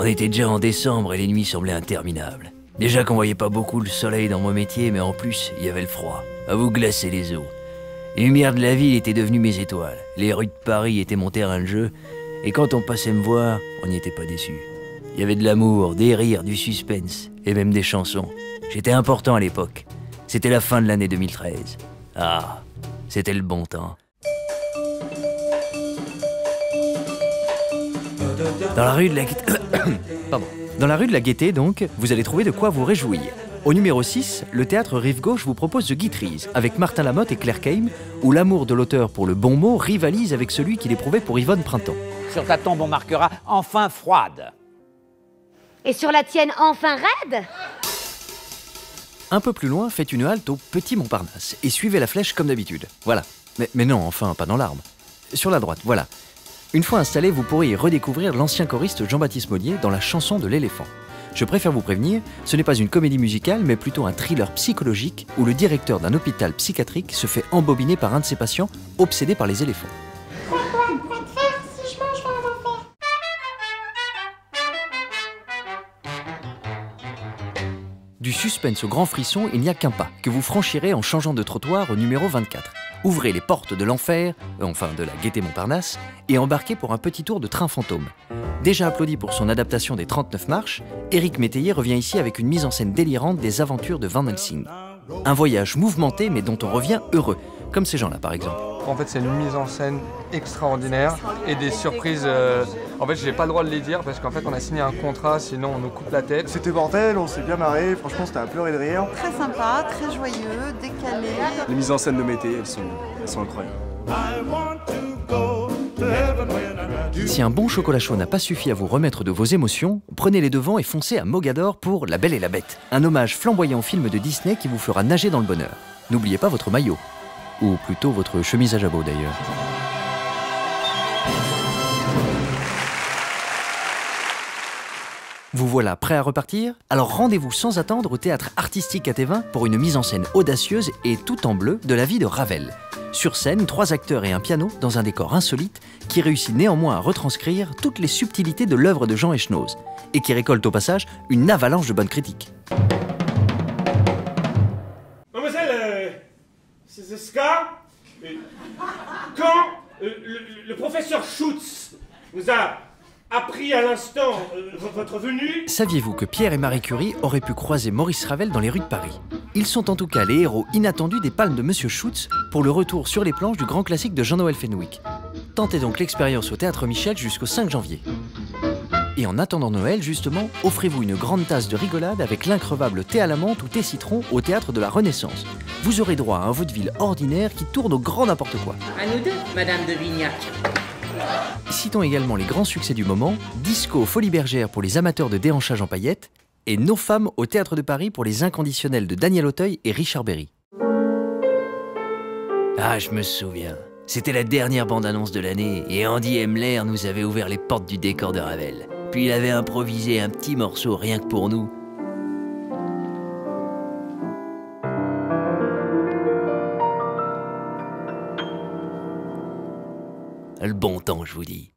On était déjà en décembre et les nuits semblaient interminables. Déjà qu'on voyait pas beaucoup le soleil dans mon métier, mais en plus, il y avait le froid, à vous glacer les os. Les lumières de la ville étaient devenues mes étoiles. Les rues de Paris étaient mon terrain de jeu, et quand on passait me voir, on n'y était pas déçus. Il y avait de l'amour, des rires, du suspense, et même des chansons. J'étais important à l'époque. C'était la fin de l'année 2013. Ah, c'était le bon temps. Dans la rue de la Gaîté... Pardon. Dans la rue de la Gaîté, donc, vous allez trouver de quoi vous réjouir. Au numéro 6, le théâtre Rive Gauche vous propose The Guitries, avec Martin Lamotte et Claire Keim, où l'amour de l'auteur pour le bon mot rivalise avec celui qu'il éprouvait pour Yvonne Printemps. Sur ta tombe, on marquera « enfin froide ». Et sur la tienne, enfin raide? Un peu plus loin, faites une halte au Petit Montparnasse et suivez la flèche comme d'habitude. Voilà. Mais non, enfin, pas dans l'arbre. Sur la droite, voilà. Une fois installé, vous pourrez y redécouvrir l'ancien choriste Jean-Baptiste Monnier dans la chanson de l'éléphant. Je préfère vous prévenir, ce n'est pas une comédie musicale, mais plutôt un thriller psychologique où le directeur d'un hôpital psychiatrique se fait embobiner par un de ses patients obsédé par les éléphants. Du suspense au grand frisson, il n'y a qu'un pas, que vous franchirez en changeant de trottoir au numéro 24. Ouvrez les portes de l'enfer, enfin de la Gaîté Montparnasse, et embarquez pour un petit tour de train fantôme. Déjà applaudi pour son adaptation des 39 marches, Éric Métayer revient ici avec une mise en scène délirante des aventures de Van Helsing. Un voyage mouvementé mais dont on revient heureux, comme ces gens-là par exemple. En fait, c'est une mise en scène extraordinaire et des surprises. En fait, j'ai pas le droit de les dire parce qu'en fait, on a signé un contrat, sinon on nous coupe la tête. C'était mortel, on s'est bien marré, franchement, c'était à pleurer de rire. Très sympa, très joyeux, décalé. Les mises en scène de Mété, elles sont incroyables. Si un bon chocolat chaud n'a pas suffi à vous remettre de vos émotions, prenez les devants et foncez à Mogador pour La Belle et la Bête, un hommage flamboyant au film de Disney qui vous fera nager dans le bonheur. N'oubliez pas votre maillot. Ou plutôt votre chemise à jabot d'ailleurs. Vous voilà prêt à repartir? Alors rendez-vous sans attendre au Théâtre Artistique Athévin pour une mise en scène audacieuse et tout en bleu de la vie de Ravel. Sur scène, 3 acteurs et un piano dans un décor insolite qui réussit néanmoins à retranscrire toutes les subtilités de l'œuvre de Jean Echenoz et qui récolte au passage une avalanche de bonnes critiques. Mademoiselle, c'est Ska, quand le professeur Schutz vous a appris à l'instant votre venue... Saviez-vous que Pierre et Marie Curie auraient pu croiser Maurice Ravel dans les rues de Paris? Ils sont en tout cas les héros inattendus des palmes de Monsieur Schutz pour le retour sur les planches du grand classique de Jean-Noël Fenwick. Tentez donc l'expérience au Théâtre Michel jusqu'au 5 janvier. Et en attendant Noël, justement, offrez-vous une grande tasse de rigolade avec l'increvable thé à la menthe ou thé citron au Théâtre de la Renaissance. Vous aurez droit à un vaudeville ordinaire qui tourne au grand n'importe quoi. À nous deux, Madame de Vignac. Citons également les grands succès du moment, Disco Folie Bergère pour les amateurs de déhanchage en paillettes, et Nos femmes au Théâtre de Paris pour les inconditionnels de Daniel Auteuil et Richard Berry. Ah, je me souviens. C'était la dernière bande-annonce de l'année, et Andy Hemler nous avait ouvert les portes du décor de Ravel. Puis il avait improvisé un petit morceau rien que pour nous. Le bon temps, je vous dis.